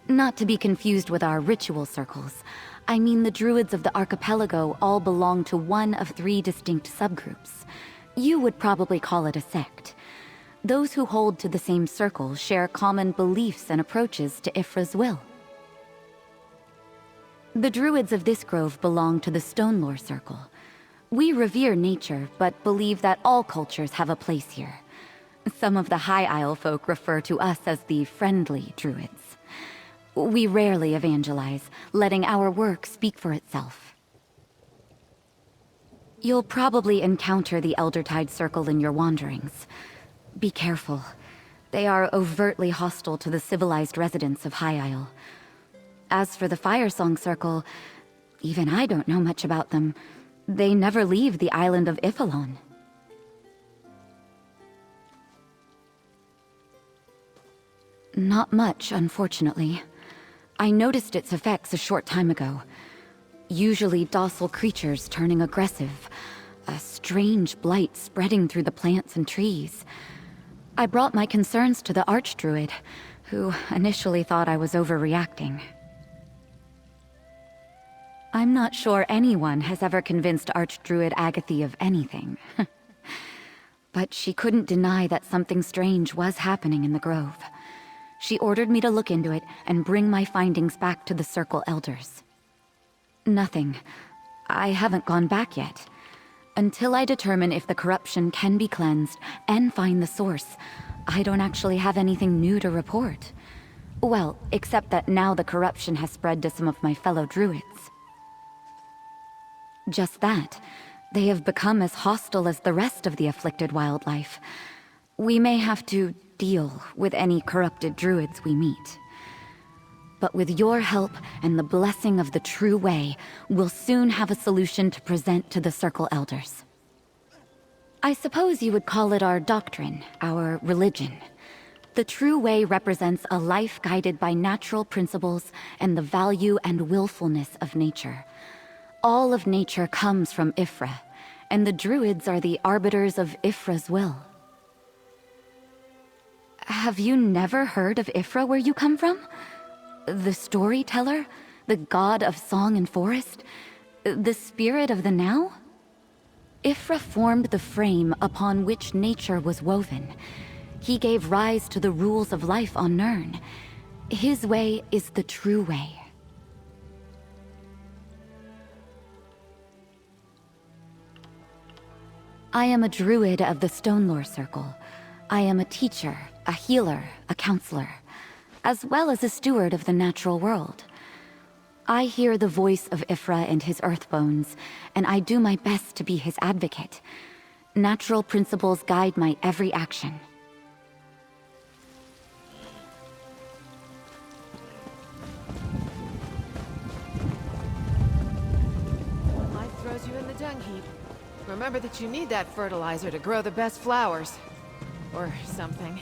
Not to be confused with our ritual circles. I mean the druids of the archipelago all belong to one of 3 distinct subgroups. You would probably call it a sect. Those who hold to the same circle share common beliefs and approaches to Ifra's will. The druids of this grove belong to the Stonelore Circle. We revere nature, but believe that all cultures have a place here. Some of the High Isle folk refer to us as the friendly druids. We rarely evangelize, letting our work speak for itself. You'll probably encounter the Eldertide Circle in your wanderings. Be careful. They are overtly hostile to the civilized residents of High Isle. As for the Firesong Circle, even I don't know much about them. They never leave the island of Iphalon. Not much, unfortunately. I noticed its effects a short time ago. Usually docile creatures turning aggressive. A strange blight spreading through the plants and trees. I brought my concerns to the Archdruid, who initially thought I was overreacting. I'm not sure anyone has ever convinced Archdruid Agathe of anything. But she couldn't deny that something strange was happening in the grove. She ordered me to look into it and bring my findings back to the Circle Elders. Nothing. I haven't gone back yet. Until I determine if the corruption can be cleansed and find the source, I don't actually have anything new to report. Well, except that now the corruption has spread to some of my fellow druids. Just that. They have become as hostile as the rest of the afflicted wildlife. We may have to deal with any corrupted druids we meet. But with your help and the blessing of the true way, we'll soon have a solution to present to the Circle Elders. I suppose you would call it our doctrine, our religion. The true way represents a life guided by natural principles and the value and willfulness of nature. All of nature comes from Ifra, and the druids are the arbiters of Ifra's will. Have you never heard of Ifra where you come from? The storyteller? The god of song and forest? The spirit of the now? Ifra formed the frame upon which nature was woven. He gave rise to the rules of life on Nirn. His way is the true way. I am a druid of the Stonelore Circle. I am a teacher, a healer, a counselor, as well as a steward of the natural world. I hear the voice of Ifra and his earthbones, and I do my best to be his advocate. Natural principles guide my every action. Life throws you in the dung heap. Remember that you need that fertilizer to grow the best flowers. Or something.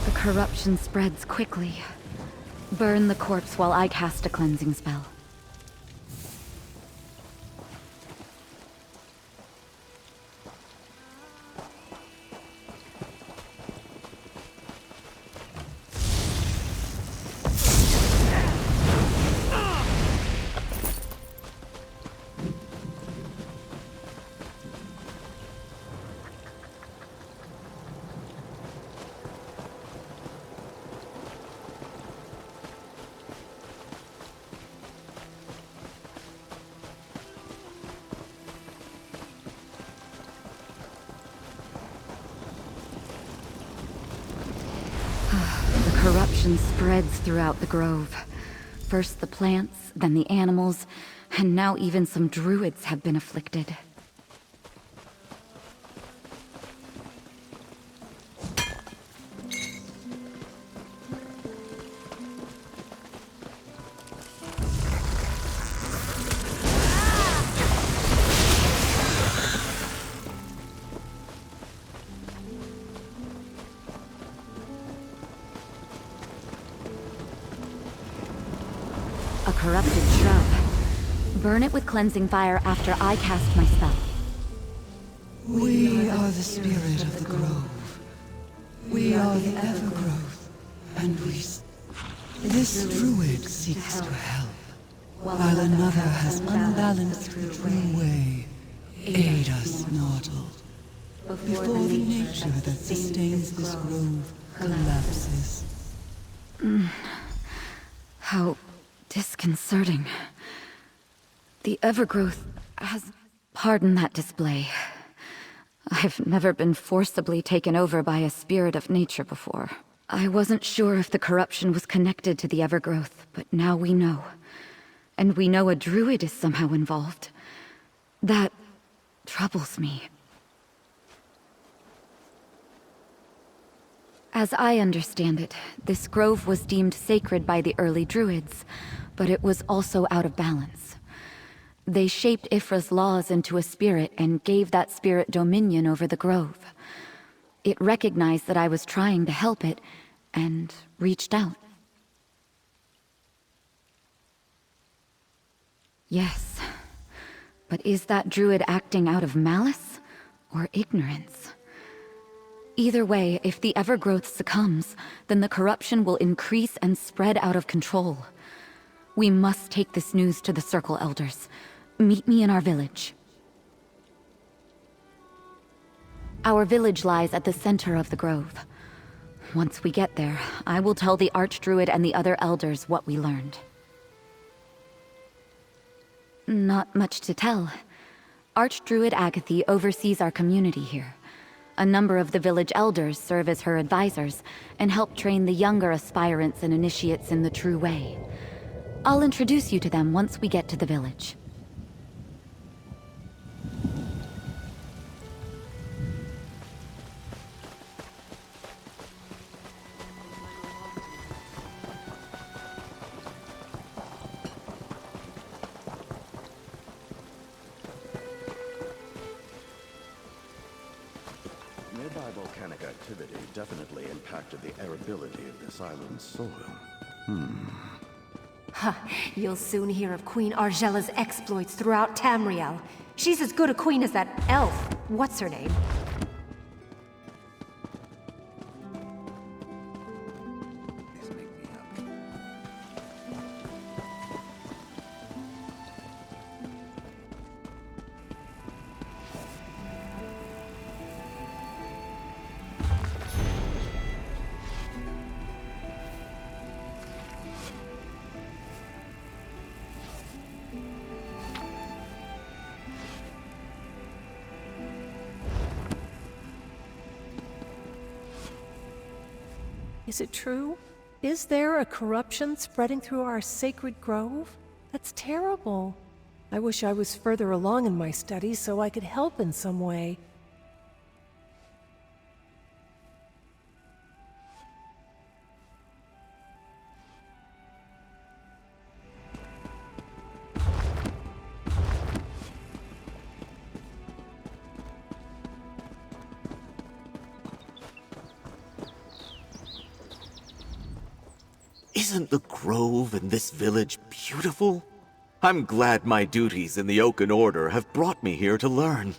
The corruption spreads quickly. Burn the corpse while I cast a cleansing spell. Corruption spreads throughout the grove. First the plants, then the animals, and now even some druids have been afflicted. corrupted shrub. Burn it with cleansing fire after I cast my spell. We are the spirit of the grove. We are the evergrowth, and this druid seeks to help, while another has unbalanced the true way. Aid us, mortal, before the nature that sustains this grove collapses. How disconcerting. The evergrowth has... Pardon that display. I've never been forcibly taken over by a spirit of nature before. I wasn't sure if the corruption was connected to the evergrowth, but now we know. And we know a druid is somehow involved. That troubles me. As I understand it, this grove was deemed sacred by the early druids, but it was also out of balance. They shaped Ifra's laws into a spirit and gave that spirit dominion over the grove. It recognized that I was trying to help it, and reached out. Yes, but is that druid acting out of malice or ignorance? Either way, if the evergrowth succumbs, then the corruption will increase and spread out of control. We must take this news to the Circle Elders. Meet me in our village. Our village lies at the center of the grove. Once we get there, I will tell the Archdruid and the other elders what we learned. Not much to tell. Archdruid Agathy oversees our community here. A number of the village elders serve as her advisors and help train the younger aspirants and initiates in the true way. I'll introduce you to them once we get to the village. Nearby volcanic activity definitely impacted the arability of this island's soil. You'll soon hear of Queen Argella's exploits throughout Tamriel. She's as good a queen as that elf. What's her name? Is it true? Is there a corruption spreading through our sacred grove? That's terrible. I wish I was further along in my studies so I could help in some way. Isn't the grove in this village beautiful? I'm glad my duties in the Oaken Order have brought me here to learn.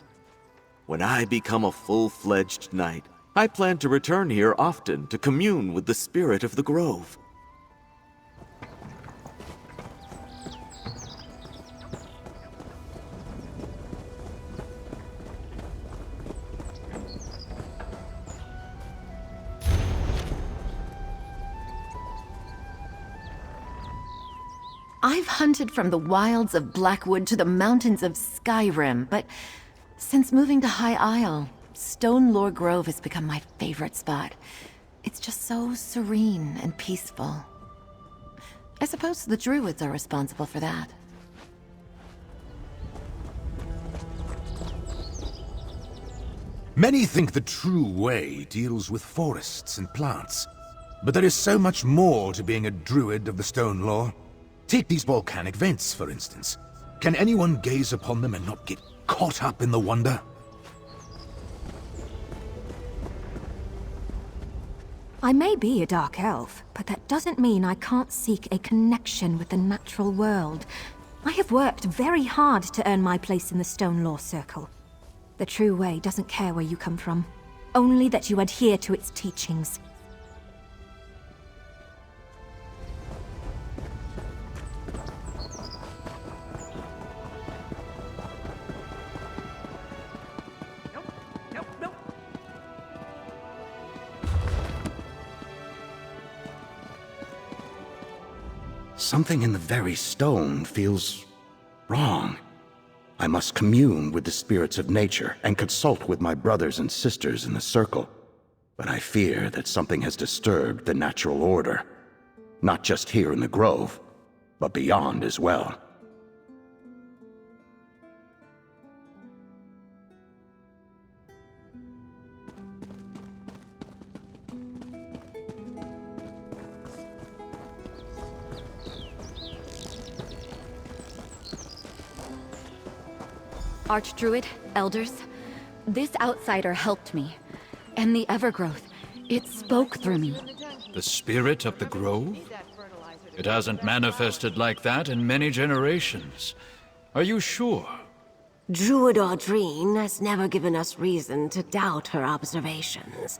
When I become a full-fledged knight, I plan to return here often to commune with the spirit of the grove. I've hunted from the wilds of Blackwood to the mountains of Skyrim, but since moving to High Isle, Stonelore Grove has become my favorite spot. It's just so serene and peaceful. I suppose the druids are responsible for that. Many think the true way deals with forests and plants, but there is so much more to being a druid of the Stone Lore. Take these volcanic vents, for instance. Can anyone gaze upon them and not get caught up in the wonder? I may be a dark elf, but that doesn't mean I can't seek a connection with the natural world. I have worked very hard to earn my place in the Stone Law Circle. The true way doesn't care where you come from, only that you adhere to its teachings. Something in the very stone feels wrong. I must commune with the spirits of nature and consult with my brothers and sisters in the circle. But I fear that something has disturbed the natural order. Not just here in the grove, but beyond as well. Archdruid, elders, this outsider helped me. And the Evergrowth, it spoke through me. The spirit of the grove? It hasn't manifested like that in many generations. Are you sure? Druid Audrine has never given us reason to doubt her observations.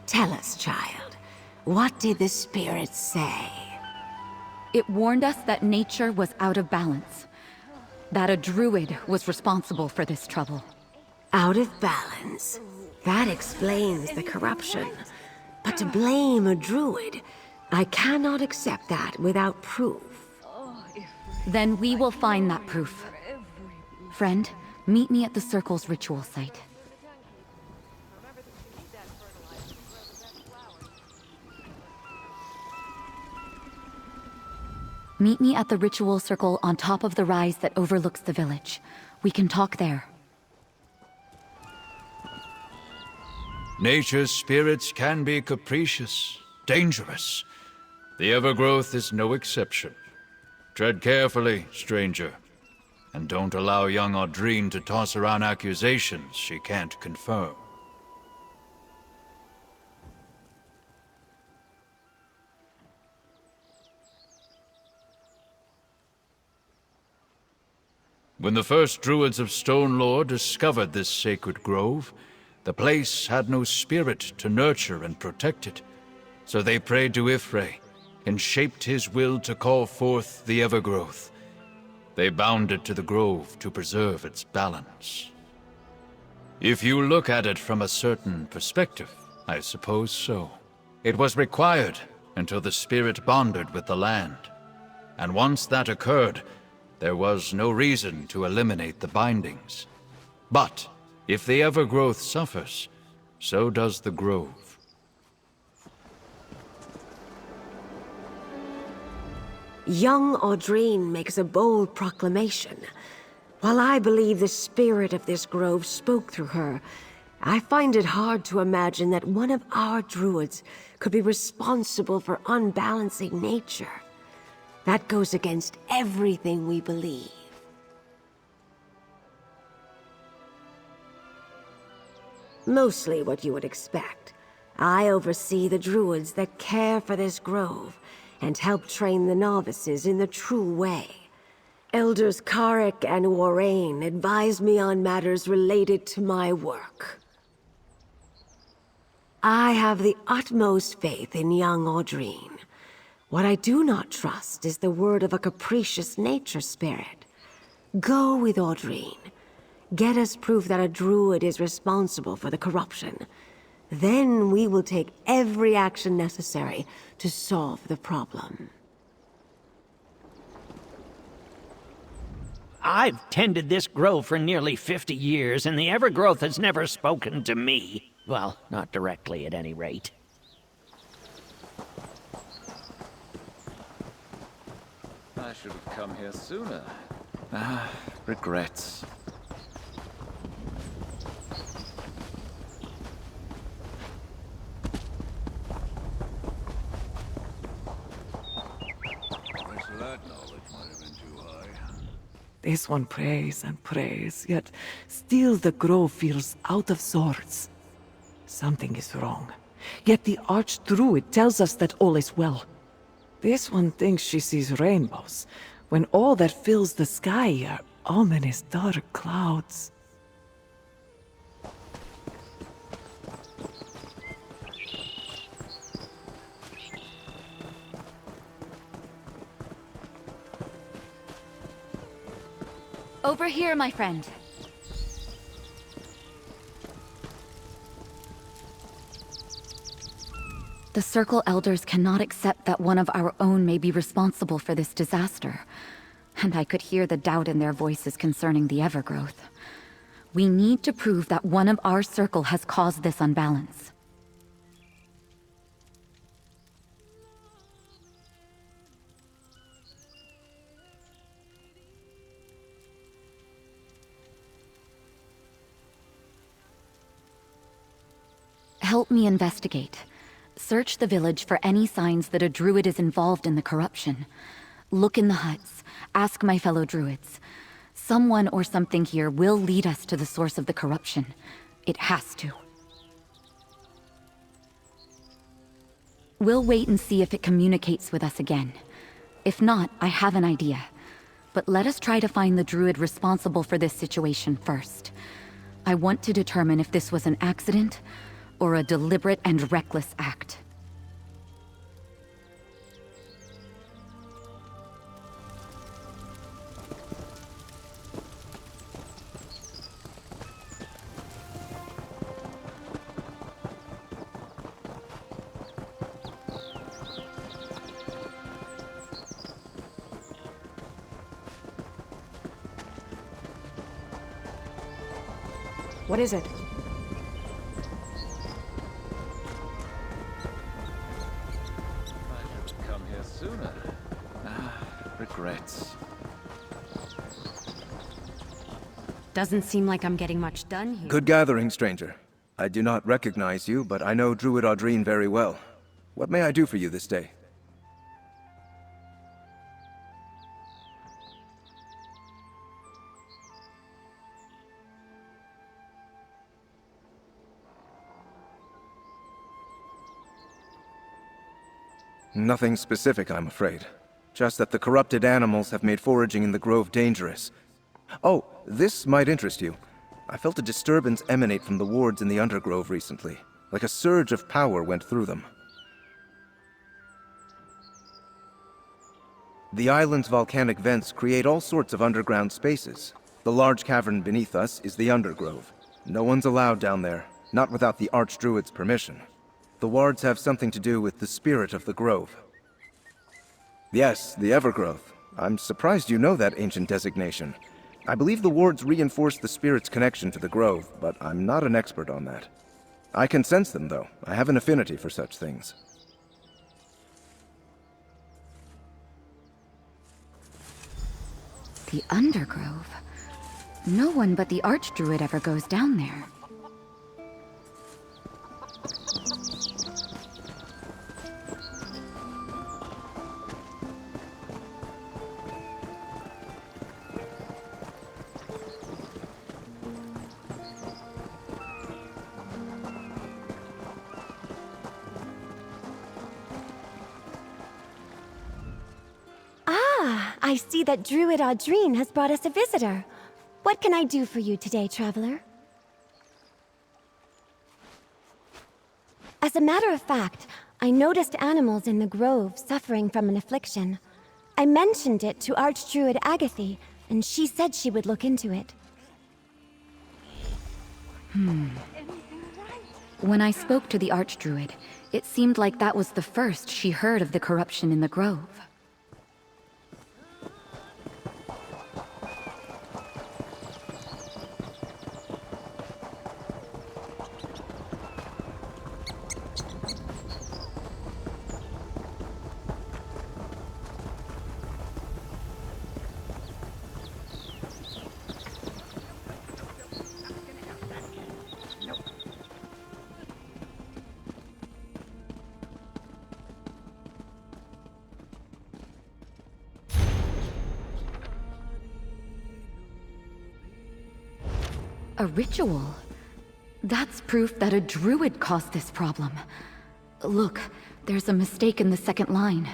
Tell us, child, what did the spirit say? It warned us that nature was out of balance. That a druid was responsible for this trouble. Out of balance? That explains the corruption. But to blame a druid, I cannot accept that without proof. Then we will find that proof. Friend, meet me at the Circle's ritual site. Meet me at the ritual circle on top of the rise that overlooks the village. We can talk there. Nature's spirits can be capricious, dangerous. The Evergrowth is no exception. Tread carefully, stranger. And don't allow young Audrine to toss around accusations she can't confirm. When the first druids of Stone Lore discovered this sacred grove, the place had no spirit to nurture and protect it. So they prayed to Ifrei and shaped his will to call forth the Evergrowth. They bound it to the grove to preserve its balance. If you look at it from a certain perspective, I suppose so. It was required until the spirit bonded with the land. And once that occurred, there was no reason to eliminate the bindings. But if the Evergrowth suffers, so does the grove. Young Audrine makes a bold proclamation. While I believe the spirit of this grove spoke through her, I find it hard to imagine that one of our druids could be responsible for unbalancing nature. That goes against everything we believe. Mostly what you would expect. I oversee the druids that care for this grove and help train the novices in the true way. Elders Karek and Warrain advise me on matters related to my work. I have the utmost faith in young Audrine. What I do not trust is the word of a capricious nature spirit. Go with Audrine. Get us proof that a druid is responsible for the corruption. Then we will take every action necessary to solve the problem. I've tended this grove for nearly 50 years, and the Evergrowth has never spoken to me. Well, not directly at any rate. I should have come here sooner. Regrets. That knowledge might have been too high. This one prays and prays, yet still the grove feels out of sorts. Something is wrong. Yet the Archdruid tells us that all is well. This one thinks she sees rainbows, when all that fills the sky are ominous dark clouds. Over here, my friend. The Circle Elders cannot accept that one of our own may be responsible for this disaster. And I could hear the doubt in their voices concerning the Evergrowth. We need to prove that one of our circle has caused this unbalance. Help me investigate. Search the village for any signs that a druid is involved in the corruption. Look in the huts. Ask my fellow druids. Someone or something here will lead us to the source of the corruption. It has to. We'll wait and see if it communicates with us again. If not, I have an idea. But let us try to find the druid responsible for this situation first. I want to determine if this was an accident or a deliberate and reckless act. What is it? Sooner. Regrets. Doesn't seem like I'm getting much done here. Good gathering, stranger. I do not recognize you, but I know Druid Audrine very well. What may I do for you this day? Nothing specific, I'm afraid. Just that the corrupted animals have made foraging in the grove dangerous. Oh, this might interest you. I felt a disturbance emanate from the wards in the Undergrove recently. Like a surge of power went through them. The island's volcanic vents create all sorts of underground spaces. The large cavern beneath us is the Undergrove. No one's allowed down there, not without the Archdruid's permission. The wards have something to do with the spirit of the grove. Yes, the Evergrowth. I'm surprised you know that ancient designation. I believe the wards reinforce the spirit's connection to the grove, but I'm not an expert on that. I can sense them, though. I have an affinity for such things. The Undergrove? No one but the Archdruid ever goes down there. I see that Druid Audrine has brought us a visitor. What can I do for you today, traveler? As a matter of fact, I noticed animals in the grove suffering from an affliction. I mentioned it to Archdruid Agathe, and she said she would look into it. When I spoke to the Archdruid, it seemed like that was the first she heard of the corruption in the grove. A ritual? That's proof that a druid caused this problem. Look, there's a mistake in the second line.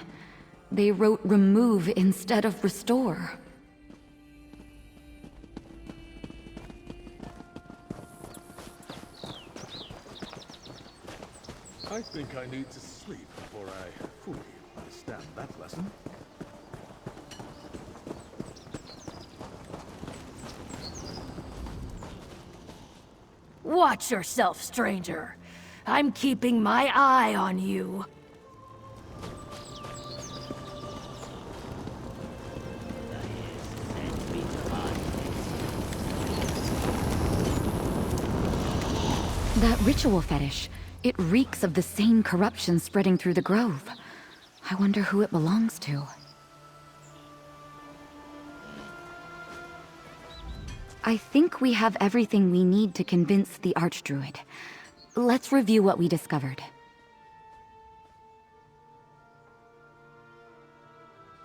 They wrote remove instead of restore. I think I need to sleep before I fully understand that lesson. Watch yourself, stranger. I'm keeping my eye on you. That ritual fetish, it reeks of the same corruption spreading through the grove. I wonder who it belongs to. I think we have everything we need to convince the Archdruid. Let's review what we discovered.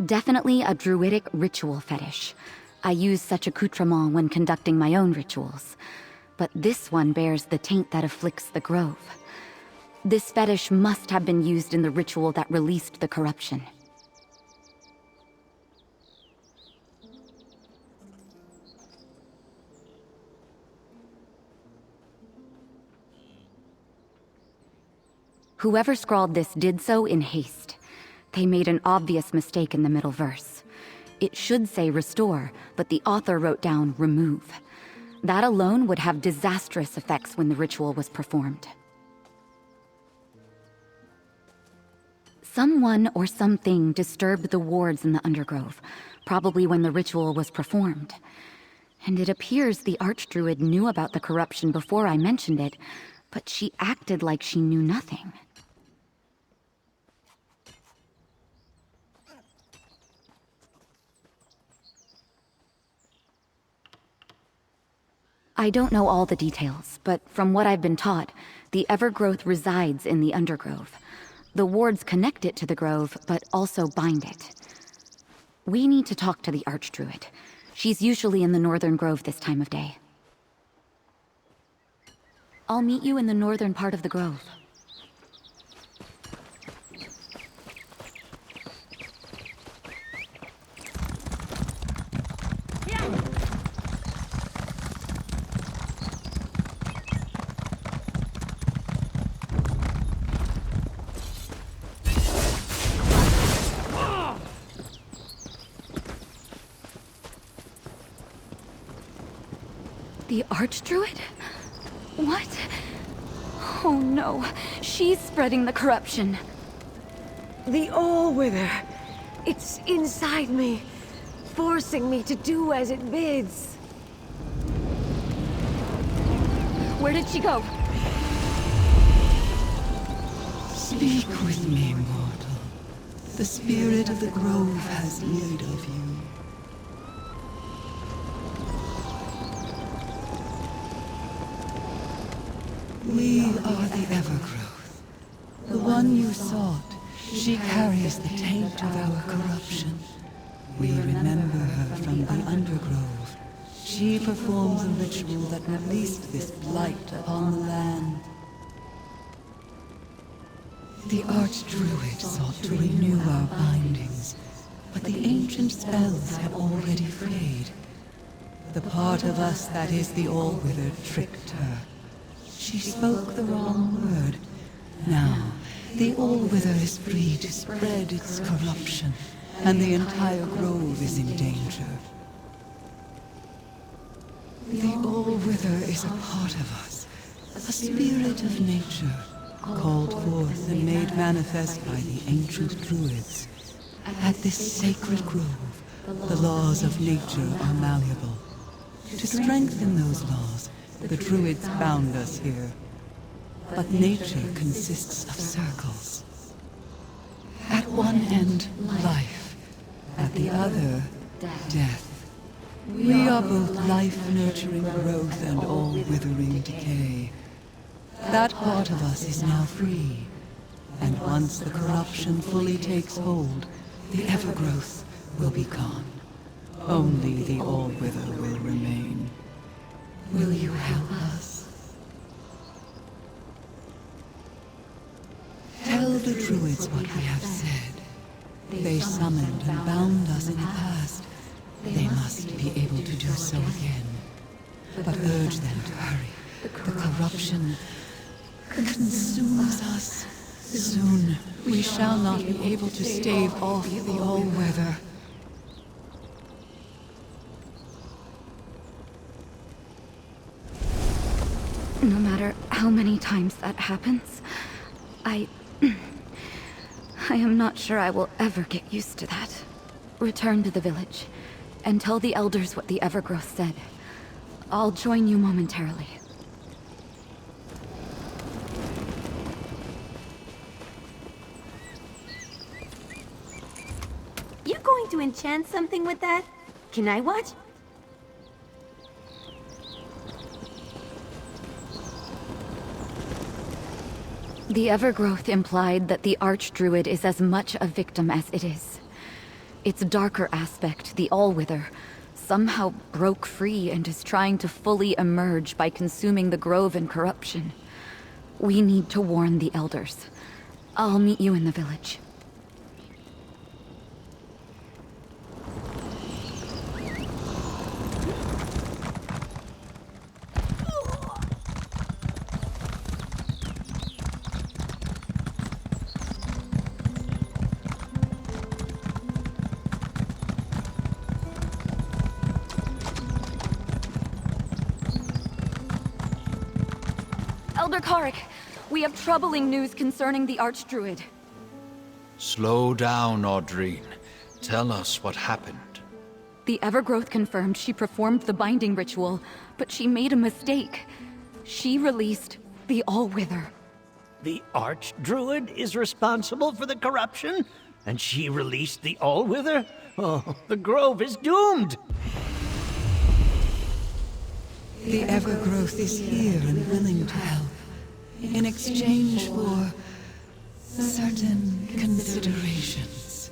Definitely a druidic ritual fetish. I use such accoutrement when conducting my own rituals. But this one bears the taint that afflicts the grove. This fetish must have been used in the ritual that released the corruption. Whoever scrawled this did so in haste. They made an obvious mistake in the middle verse. It should say restore, but the author wrote down remove. That alone would have disastrous effects when the ritual was performed. Someone or something disturbed the wards in the Undergrove, probably when the ritual was performed. And it appears the Archdruid knew about the corruption before I mentioned it, but she acted like she knew nothing. I don't know all the details, but from what I've been taught, the Evergrowth resides in the Undergrove. The wards connect it to the grove, but also bind it. We need to talk to the Archdruid. She's usually in the Northern Grove this time of day. I'll meet you in the northern part of the grove. The Archdruid? What? Oh no, she's spreading the corruption. The All-Wither. It's inside me, forcing me to do as it bids. Where did she go? Speak with me, mortal. The spirit of the grove has need of you. We are the Evergrowth. The one you sought. She carries the taint of our corruption. We remember her from the Undergrove. She performs a ritual that released this blight upon the land. The Archdruid sought to renew our bindings, but the ancient spells have already frayed. The part of us that is the All-Wither tricked her. She spoke the wrong word. Now, the All-Wither is free to spread its corruption, and the entire grove is in danger. The All-Wither is a part of us, a spirit of nature, called forth and made manifest by the ancient druids. At this sacred grove, the laws of nature are malleable. To strengthen those laws, the druids bound us here. But nature consists of circles. At one end, life. At the other, death. We are both life-nurturing growth and all-withering decay. That part of us is now free. And once the corruption fully takes hold, the Evergrowth will be gone. Only the All-Wither will remain. Will you help us? the druids what we have said. They summoned and bound us in the past. They must be able to do so again. But urge them to hurry. The corruption consumes us. Soon, we shall not be able to stave off the all-weather. No matter how many times that happens, I am not sure I will ever get used to that. Return to the village, and tell the elders what the Evergrowth said. I'll join you momentarily. You going to enchant something with that? Can I watch? The Evergrowth implied that the Archdruid is as much a victim as it is. Its darker aspect, the Allwither, somehow broke free and is trying to fully emerge by consuming the Grove in corruption. We need to warn the Elders. I'll meet you in the village. Elder Karik, we have troubling news concerning the Archdruid. Slow down, Audrine. Tell us what happened. The Evergrowth confirmed she performed the binding ritual, but she made a mistake. She released the Allwither. The Archdruid is responsible for the corruption? And she released the Allwither? Oh, the Grove is doomed! The Evergrowth is here and willing to help, in exchange for certain considerations.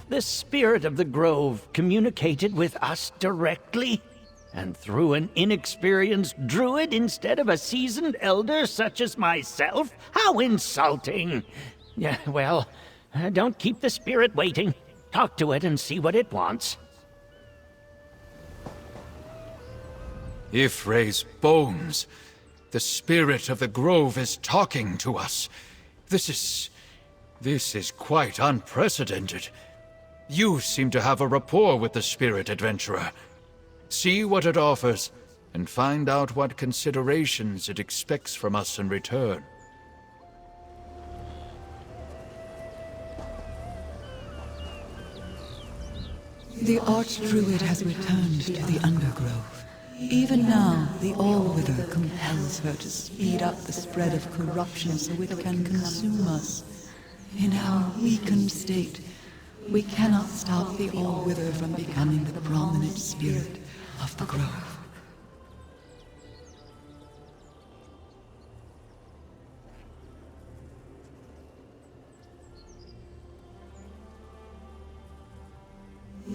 The spirit of the Grove communicated with us directly? And through an inexperienced druid instead of a seasoned elder such as myself? How insulting! Yeah, well, don't keep the spirit waiting. Talk to it and see what it wants. Ifray's bones. The spirit of the Grove is talking to us. This is quite unprecedented. You seem to have a rapport with the spirit, adventurer. See what it offers, and find out what considerations it expects from us in return. The Archdruid has returned to the Undergrove. Even now, the Allwither compels her to speed up the spread of corruption so it can consume us. In our weakened state, we cannot stop the Allwither from becoming the prominent spirit of the Grove.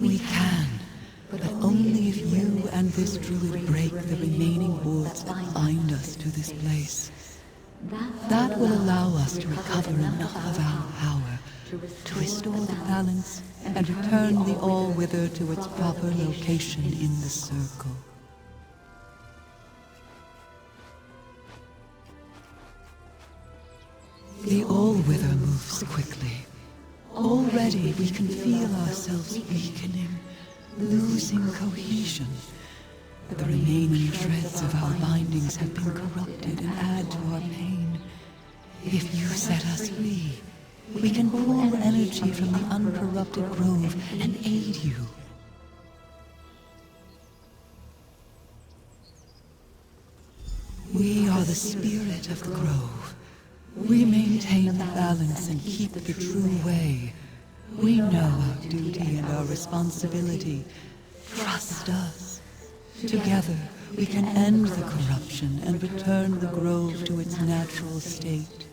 We can, but only if you and this druid break the remaining wards that bind us to this place. That will allow us to recover enough of our power to restore the balance and return the Allwither to its proper location in the circle. The Allwither moves quickly. Already we can feel ourselves weakening, losing cohesion. The remaining shreds of our bindings have been corrupted and add to our pain. If you set us free, we can pull energy from the uncorrupted grove and aid you. We are the spirit of the grove. We maintain the balance and keep the true way. We know our duty and our responsibility. Trust us. Together, we can end the corruption and return the grove to its natural state.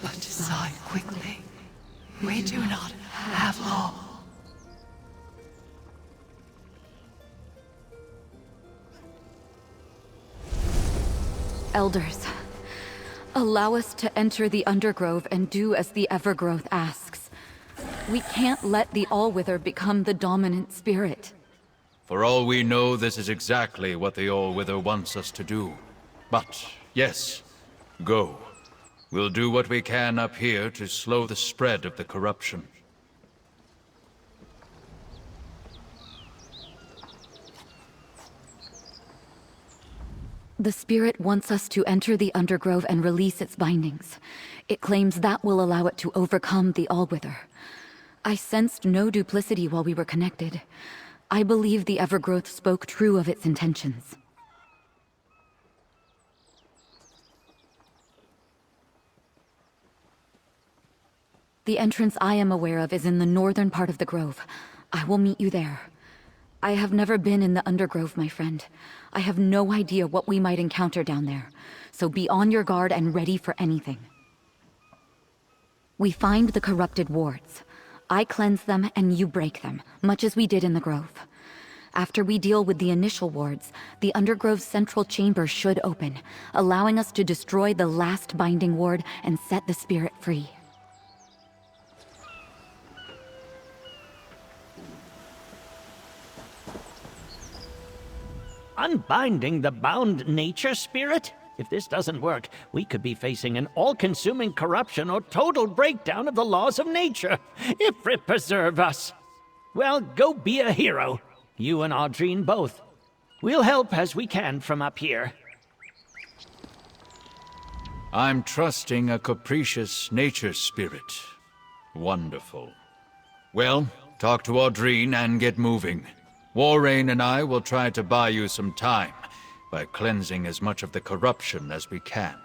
But decide quickly. We do not have long. Elders, allow us to enter the Undergrove and do as the Evergrowth asks. We can't let the Allwither become the dominant spirit. For all we know, this is exactly what the Allwither wants us to do. But, yes, go. We'll do what we can up here to slow the spread of the corruption. The spirit wants us to enter the Undergrove and release its bindings. It claims that will allow it to overcome the Allwither. I sensed no duplicity while we were connected. I believe the Evergrowth spoke true of its intentions. The entrance I am aware of is in the northern part of the grove. I will meet you there. I have never been in the Undergrove, my friend. I have no idea what we might encounter down there, so be on your guard and ready for anything. We find the corrupted wards. I cleanse them and you break them, much as we did in the grove. After we deal with the initial wards, the Undergrove's central chamber should open, allowing us to destroy the last binding ward and set the spirit free. Unbinding the bound nature spirit? If this doesn't work, we could be facing an all-consuming corruption or total breakdown of the laws of nature. Ifrit preserve us! Well, go be a hero. You and Audrine both. We'll help as we can from up here. I'm trusting a capricious nature spirit. Wonderful. Well, talk to Audrine and get moving. Warrain and I will try to buy you some time by cleansing as much of the corruption as we can.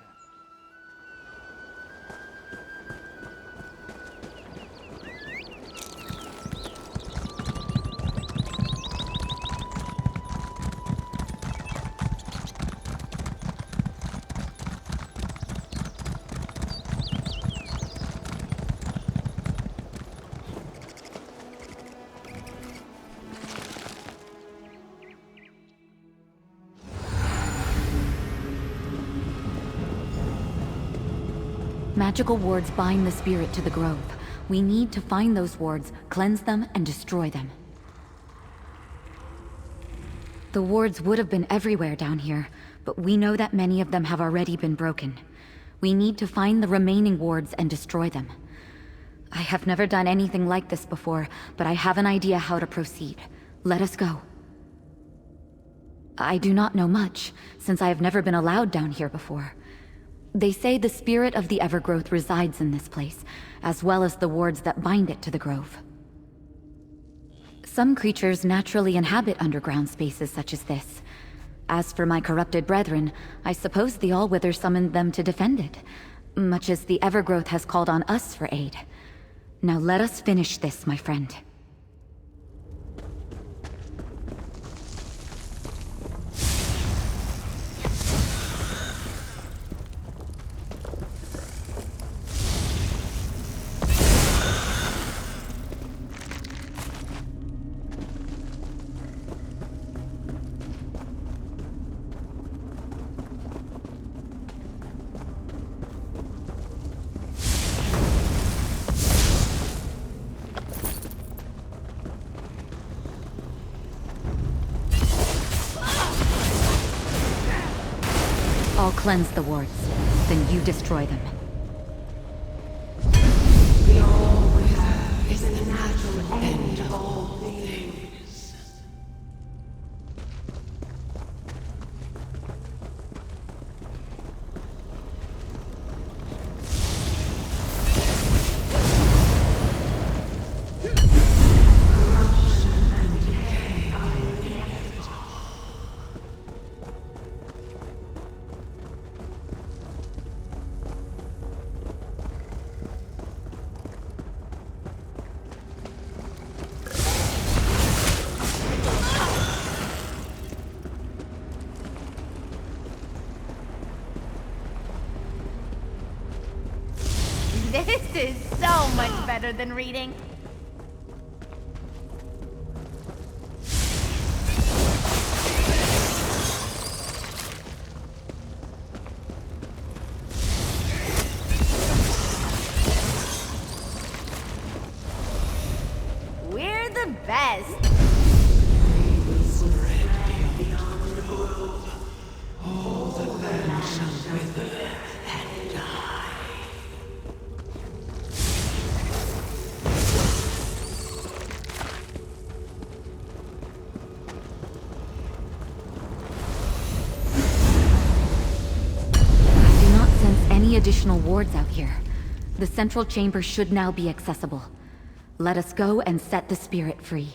Magical wards bind the spirit to the grove. We need to find those wards, cleanse them, and destroy them. The wards would have been everywhere down here, but we know that many of them have already been broken. We need to find the remaining wards and destroy them. I have never done anything like this before, but I have an idea how to proceed. Let us go. I do not know much, since I have never been allowed down here before. They say the spirit of the Evergrowth resides in this place, as well as the wards that bind it to the grove. Some creatures naturally inhabit underground spaces such as this. As for my corrupted brethren, I suppose the Allwither summoned them to defend it, much as the Evergrowth has called on us for aid. Now let us finish this, my friend. I'll cleanse the wards, then you destroy them. The Allwither is the natural end of all things. Corruption and decay are inevitable. This is so much better than reading. any additional wards out here. The central chamber should now be accessible. Let us go and set the spirit free.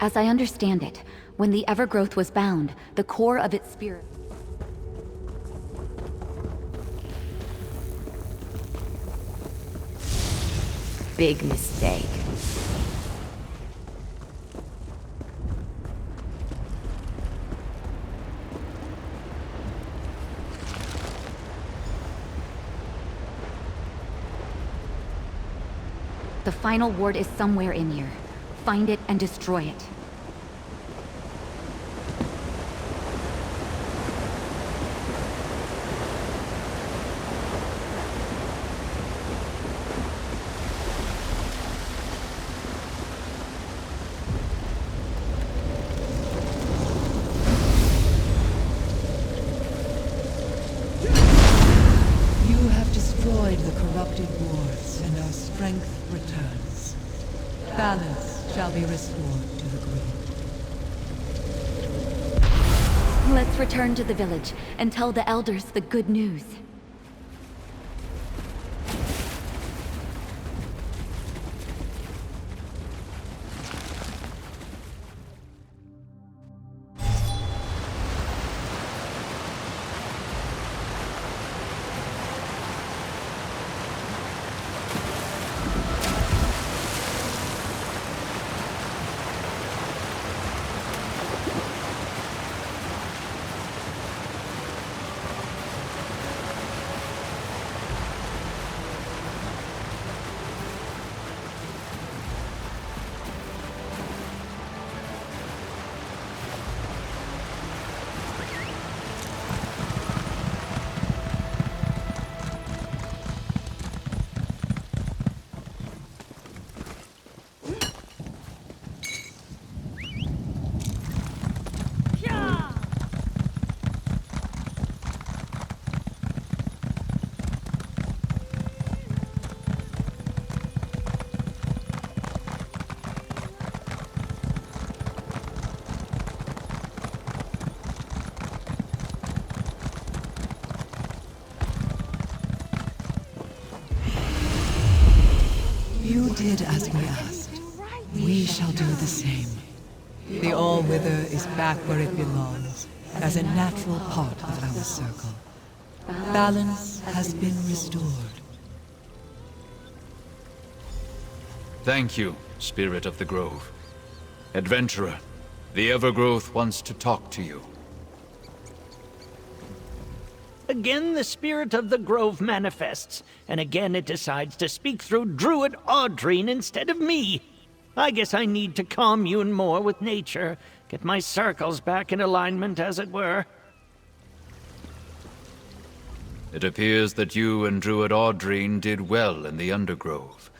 As I understand it, when the Evergrowth was bound, the core of its spirit... Big mistake. The final ward is somewhere in here. Find it and destroy it. You have destroyed the corrupted wards, and our strength returns. Balance shall be restored to the grove. Let's return to the village and tell the elders the good news. You did as we asked. We shall do the same. The All-Wither is back where it belongs, as a natural part of our circle. Balance has been restored. Thank you, Spirit of the Grove. Adventurer, the Evergrowth wants to talk to you. Again, the spirit of the grove manifests, and again it decides to speak through Druid Audrine instead of me. I guess I need to commune more with nature, get my circles back in alignment, as it were. It appears that you and Druid Audrine did well in the Undergrove.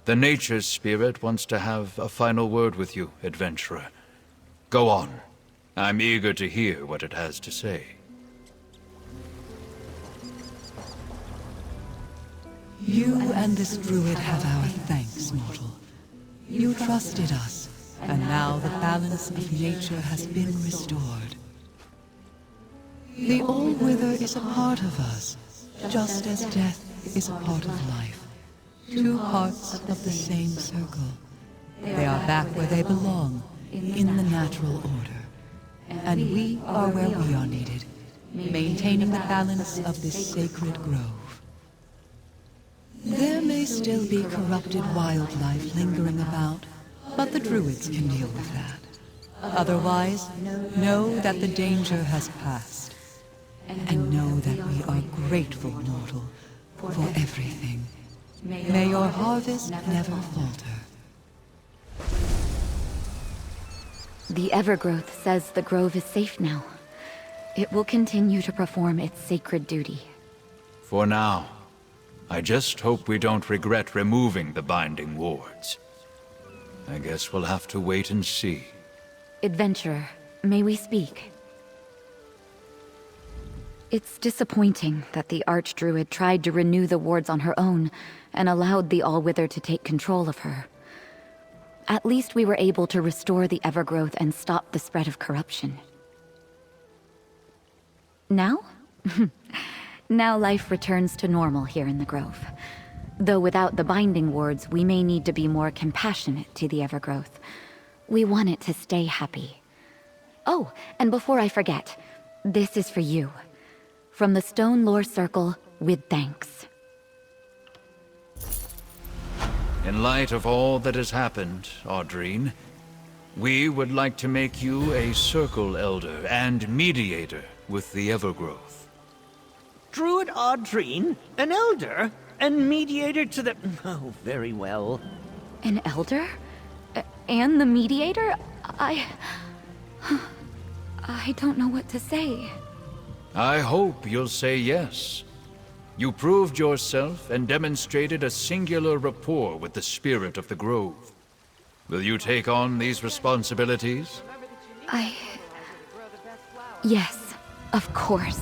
The Nature's Spirit wants to have a final word with you, Adventurer. Go on. I'm eager to hear what it has to say. You and this druid have our thanks, mortal. You trusted us, and now the balance of nature has been restored. The All-Wither is a part of us, just as death is a part of life. Two parts of the same circle. They are back where they belong, in the natural order. And we are where we are needed, maintaining the balance of this sacred grove. There may still be corrupted wildlife lingering about, but the druids can deal with that. Otherwise, know that the danger has passed. And know that we are grateful, mortal, for everything. May your harvest never falter. The Evergrowth says the grove is safe now. It will continue to perform its sacred duty. For now, I just hope we don't regret removing the binding wards. I guess we'll have to wait and see. Adventurer, may we speak? It's disappointing that the Archdruid tried to renew the wards on her own and allowed the All-Wither to take control of her. At least we were able to restore the Evergrowth and stop the spread of corruption. Now, Now life returns to normal here in the Grove. Though without the binding wards, we may need to be more compassionate to the Evergrowth. We want it to stay happy. Oh, and before I forget, this is for you. From the Stone Lore Circle, with thanks. In light of all that has happened, Audrine, we would like to make you a Circle Elder and Mediator with the Evergrowth. Druid Audrine? An elder? And mediator to the... Oh, very well. An elder? And the mediator? I don't know what to say. I hope you'll say yes. You proved yourself and demonstrated a singular rapport with the spirit of the Grove. Will you take on these responsibilities? Yes, of course.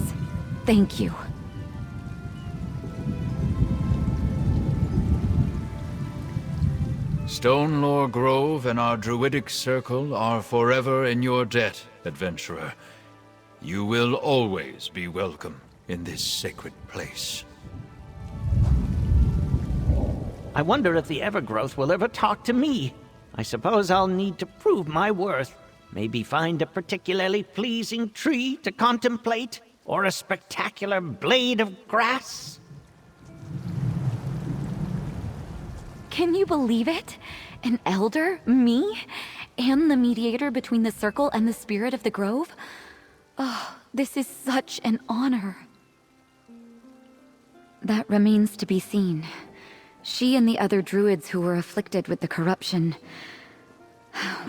Thank you. Stonelore Grove and our druidic circle are forever in your debt, adventurer. You will always be welcome in this sacred place. I wonder if the Evergrowth will ever talk to me. I suppose I'll need to prove my worth. Maybe find a particularly pleasing tree to contemplate, or a spectacular blade of grass. Can you believe it? An elder? Me? And the mediator between the Circle and the spirit of the Grove? Oh, this is such an honor. That remains to be seen. She and the other druids who were afflicted with the corruption...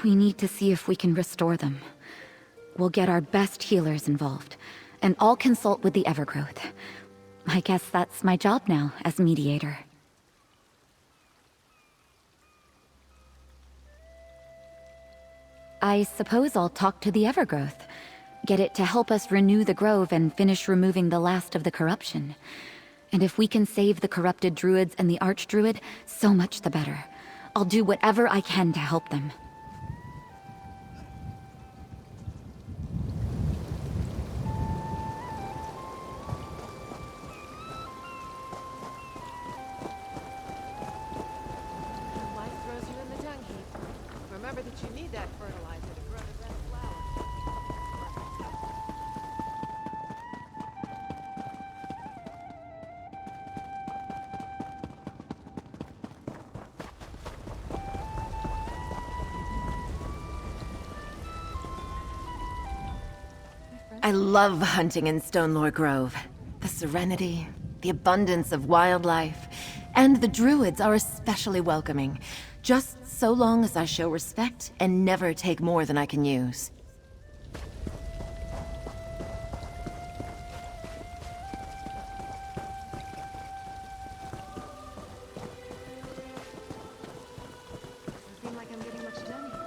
We need to see if we can restore them. We'll get our best healers involved, and I'll consult with the Evergrowth. I guess that's my job now, as mediator. I suppose I'll talk to the Evergrowth. Get it to help us renew the Grove and finish removing the last of the corruption. And if we can save the corrupted druids and the Archdruid, so much the better. I'll do whatever I can to help them. Life throws you in the dung heap. Remember that you need that fertilizer to grow the best flowers. I love hunting in Stonelore Grove. The serenity, the abundance of wildlife, and the druids are especially welcoming. Just so long as I show respect and never take more than I can use. Doesn't seem like I'm getting much done here.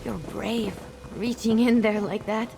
You're brave, reaching in there like that.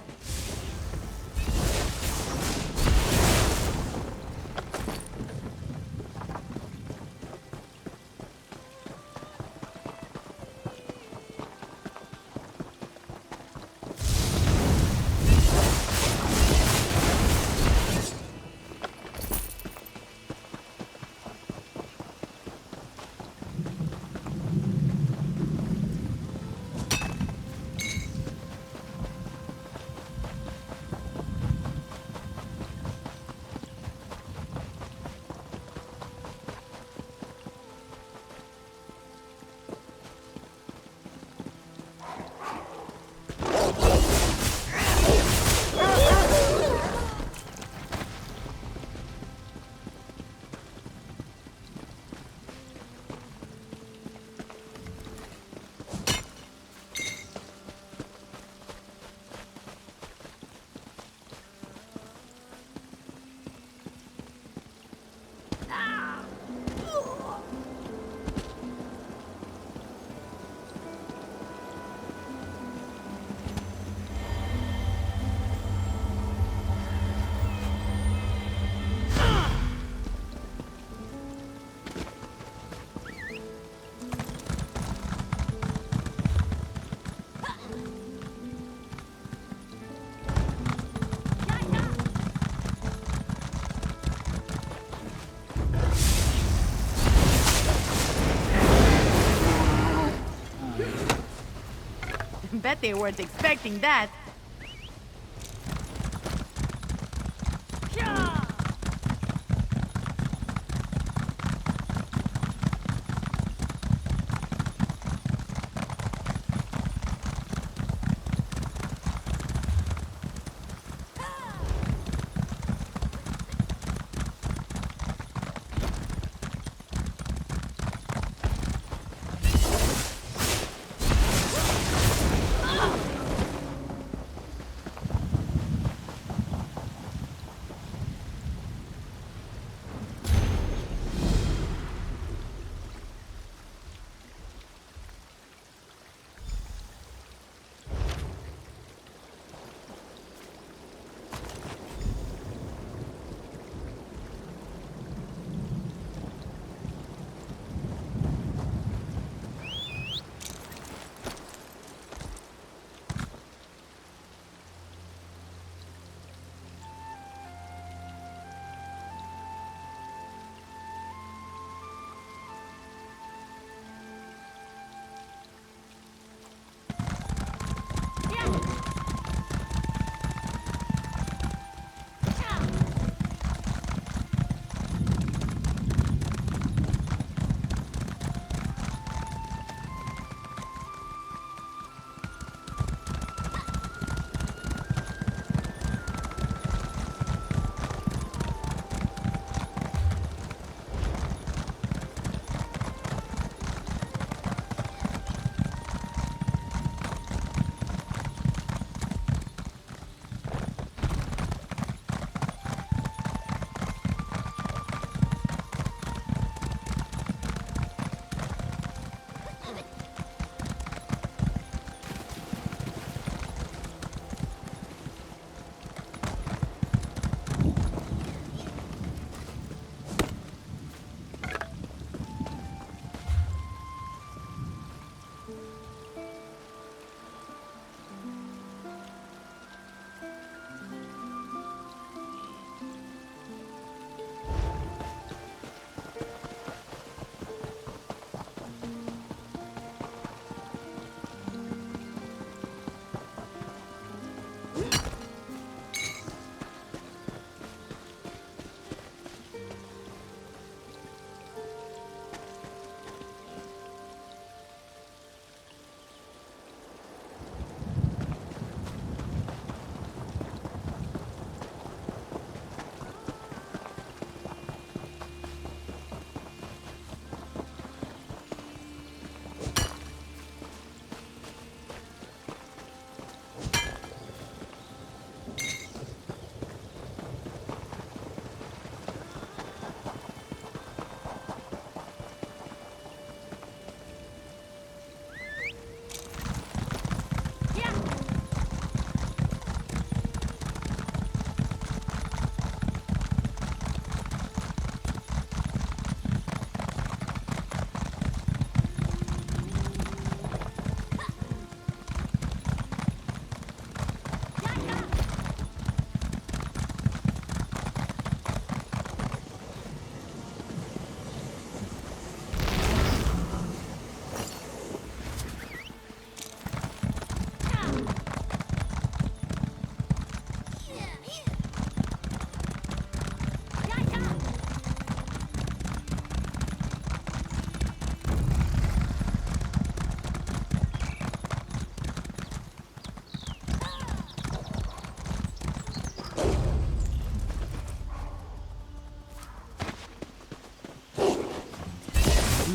bet they weren't expecting that.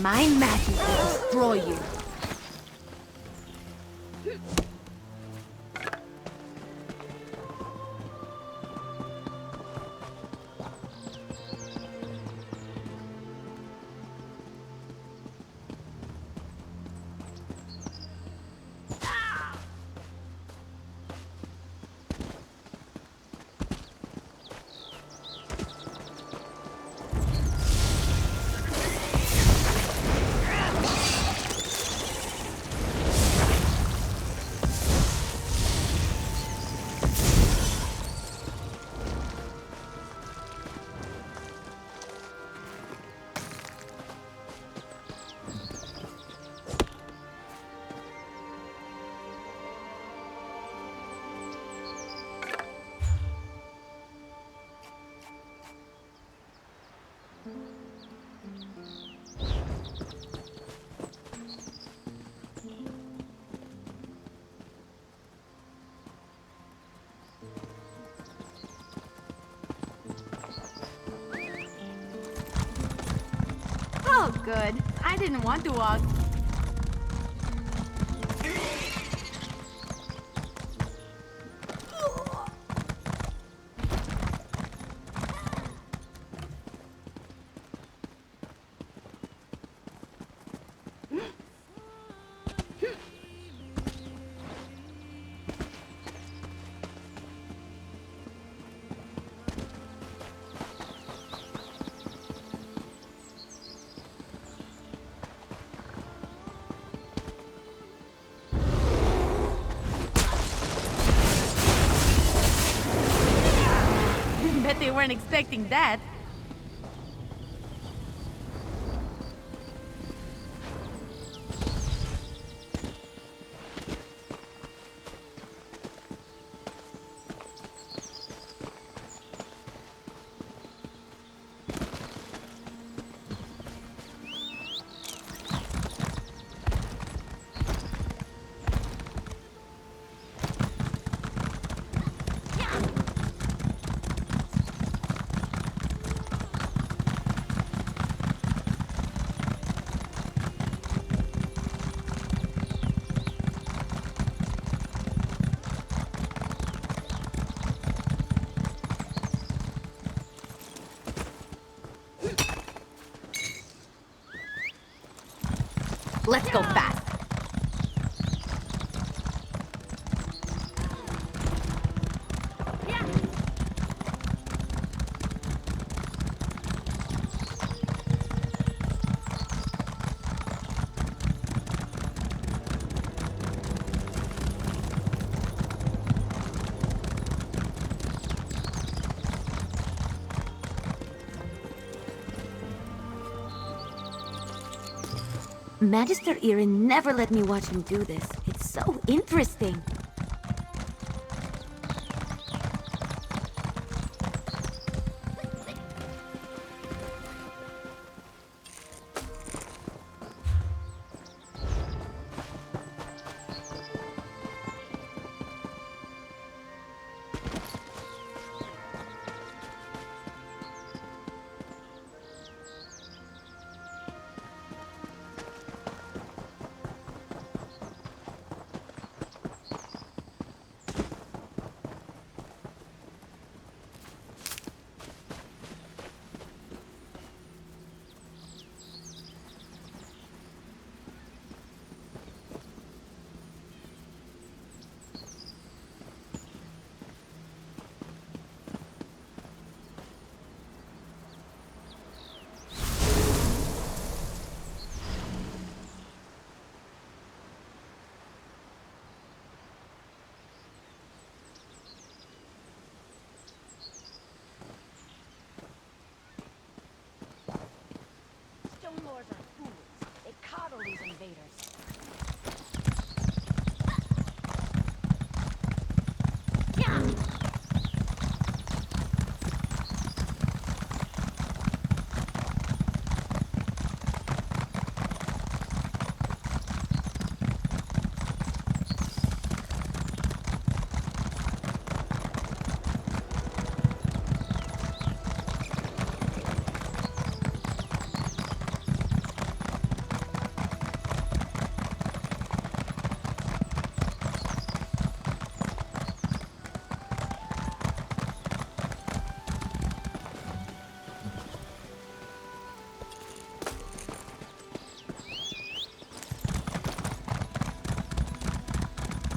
My magic will destroy you. Oh, good. I didn't want to walk. Bet they weren't expecting that. Let's go fast. Magister Irin never let me watch him do this. It's so interesting.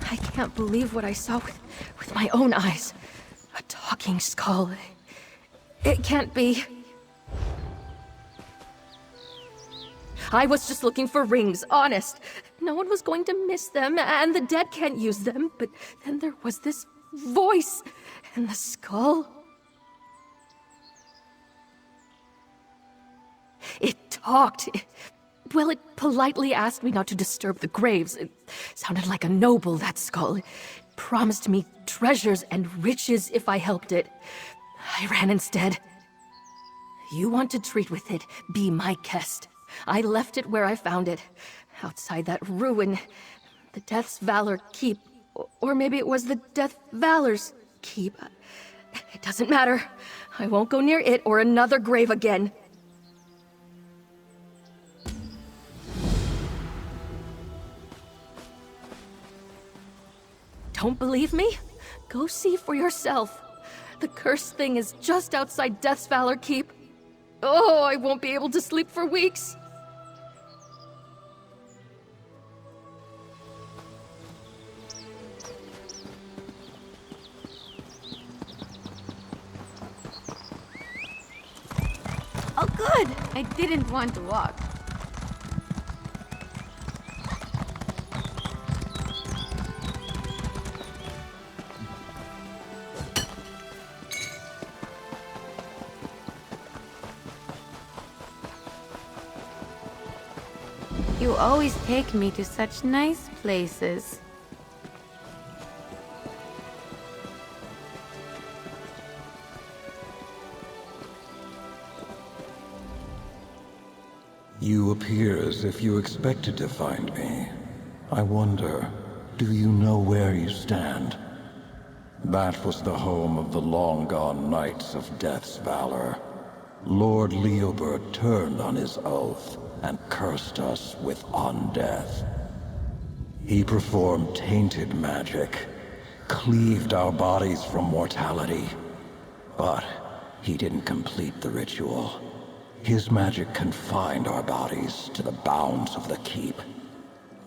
I can't believe what I saw with my own eyes. A talking skull. It can't be. I was just looking for rings, honest. No one was going to miss them, and the dead can't use them. But then there was this voice, and the skull. It talked. Well, it politely asked me not to disturb the graves. It sounded like a noble, that skull. It promised me treasures and riches if I helped it. I ran instead. You want to treat with it, be my guest. I left it where I found it, outside that ruin. The Death's Valor Keep. Or maybe it was the Death Valor's Keep. It doesn't matter. I won't go near it or another grave again. Don't believe me? Go see for yourself. The cursed thing is just outside Death's Valor Keep. Oh, I won't be able to sleep for weeks. Oh, good! I didn't want to walk. You always take me to such nice places. You appear as if you expected to find me. I wonder, do you know where you stand? That was the home of the long-gone knights of Death's Valor. Lord Leobert turned on his oath and cursed us with undeath. He performed tainted magic, cleaved our bodies from mortality. But he didn't complete the ritual. His magic confined our bodies to the bounds of the keep.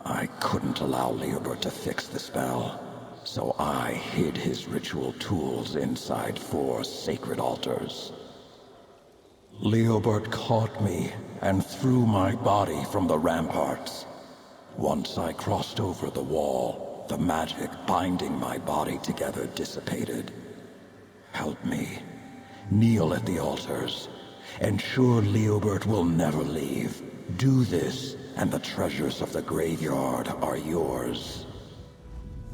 I couldn't allow Leobert to fix the spell, so I hid his ritual tools inside 4 sacred altars. Leobert caught me and threw my body from the ramparts. Once I crossed over the wall, the magic binding my body together dissipated. Help me. Kneel at the altars. Ensure Leobert will never leave. Do this, and the treasures of the graveyard are yours.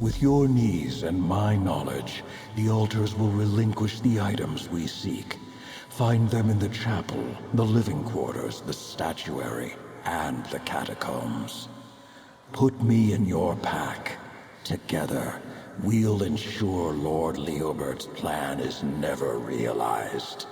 With your knees and my knowledge, the altars will relinquish the items we seek. Find them in the chapel, the living quarters, the statuary, and the catacombs. Put me in your pack. Together, we'll ensure Lord Leobert's plan is never realized.